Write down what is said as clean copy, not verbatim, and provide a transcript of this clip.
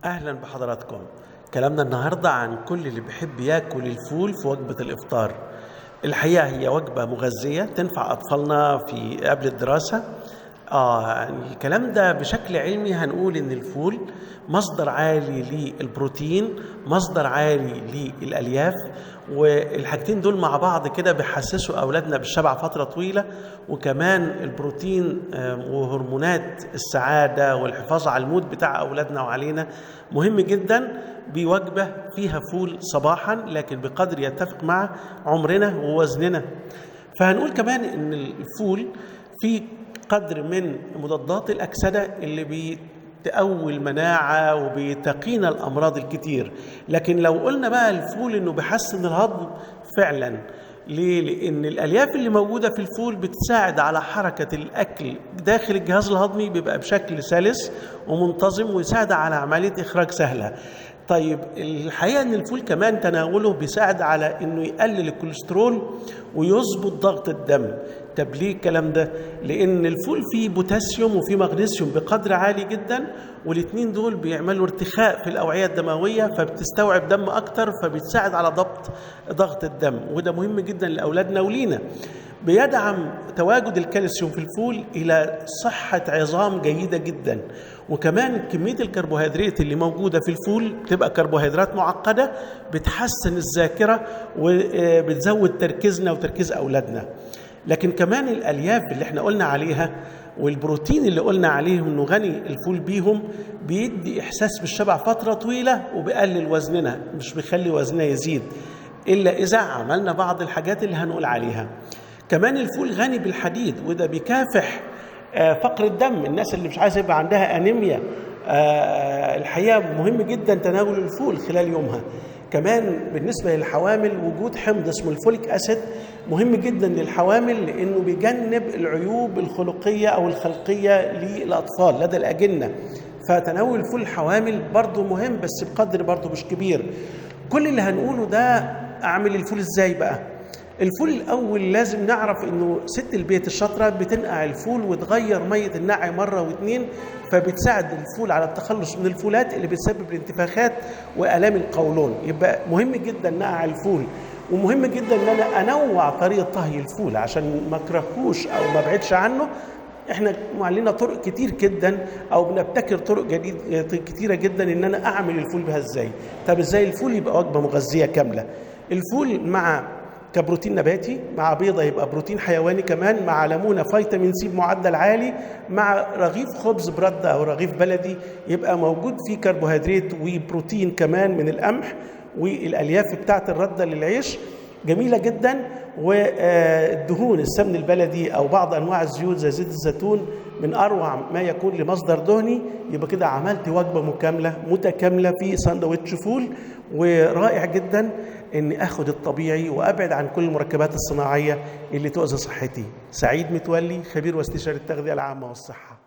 أهلا بحضراتكم. كلامنا النهاردة عن كل اللي بيحب ياكل الفول في وجبة الإفطار. الحقيقة هي وجبة مغذية تنفع أطفالنا في قبل الدراسة. يعني الكلام ده بشكل علمي هنقول إن الفول مصدر عالي للبروتين، مصدر عالي للألياف، والحاجتين دول مع بعض كده بيحسسوا أولادنا بالشبع فترة طويلة. وكمان البروتين وهرمونات السعادة والحفاظ على المود بتاع أولادنا وعلينا مهم جدا بوجبة فيها فول صباحا، لكن بقدر يتفق مع عمرنا ووزننا. فهنقول كمان إن الفول فيه قدر من مضادات الأكسدة اللي بتقوي المناعة وبتقينا الأمراض الكتير. لكن لو قلنا بقى الفول إنه بيحسن الهضم فعلا، ليه؟ لأن الألياف اللي موجودة في الفول بتساعد على حركة الأكل داخل الجهاز الهضمي، بيبقى بشكل سلس ومنتظم ويساعد على عملية إخراج سهلة. طيب الحقيقة ان الفول كمان تناوله بيساعد على انه يقلل الكوليسترول ويظبط ضغط الدم. طب ليه الكلام ده؟ لان الفول فيه بوتاسيوم وفيه مغنيسيوم بقدر عالي جدا، والاثنين دول بيعملوا ارتخاء في الاوعية الدموية فبتستوعب دم اكتر، فبتساعد على ضغط الدم، وده مهم جدا لاولادنا ولينا. بيدعم تواجد الكالسيوم في الفول إلى صحة عظام جيدة جدا. وكمان كمية الكربوهيدرات اللي موجودة في الفول بتبقى كربوهيدرات معقدة بتحسن الذاكرة وبتزود تركيزنا وتركيز أولادنا. لكن كمان الألياف اللي احنا قلنا عليها والبروتين اللي قلنا عليهم انه غني الفول بيهم بيدي إحساس بالشبع فترة طويلة وبيقلل وزننا، مش بيخلي وزننا يزيد إلا إذا عملنا بعض الحاجات اللي هنقول عليها. كمان الفول غني بالحديد، وده بيكافح فقر الدم. الناس اللي مش عايزه يبقى عندها انيميا، الحقيقه مهم جدا تناول الفول خلال يومها. كمان بالنسبه للحوامل وجود حمض اسمه الفوليك اسيد مهم جدا للحوامل، لانه بيجنب العيوب الخلقيه او الخلقيه للاطفال لدى الاجنه. فتناول الفول الحوامل برضه مهم، بس بقدر برضه مش كبير. كل اللي هنقوله ده اعمل الفول ازاي بقى؟ الفول الأول لازم نعرف إنه ست البيت الشاطرة بتنقع الفول وتغير مية النقع مرة واتنين، فبتساعد الفول على التخلص من الفولات اللي بتسبب الانتفاخات وآلام القولون. يبقى مهم جدا نقع الفول، ومهم جدا إن أنا أنوع طريقة طهي الفول عشان ما أكرهوش أو ما أبعدش عنه. احنا معلنا طرق كتير جدا او بنبتكر طرق كتيرة جدا ان انا اعمل الفول بها ازاي. طب ازاي الفول يبقى وجبة مغذية كاملة؟ الفول مع كبروتين نباتي، مع بيضة يبقى بروتين حيواني كمان، مع ليمونة فيتامين سي بمعدل عالي، مع رغيف خبز برده أو رغيف بلدي يبقى موجود فيه كربوهيدرات وبروتين كمان من القمح، والألياف بتاعت الردة للعيش جميلة جدا. والدهون السمن البلدي أو بعض أنواع الزيوت زي زيت الزيتون من أروع ما يكون لمصدر دهني. يبقى كده عملت وجبة متكاملة في ساندويتش فول. ورائع جدا اني اخد الطبيعي وابعد عن كل المركبات الصناعيه اللي تؤذي صحتي. سعيد متولي، خبير واستشاري التغذيه العامه والصحه.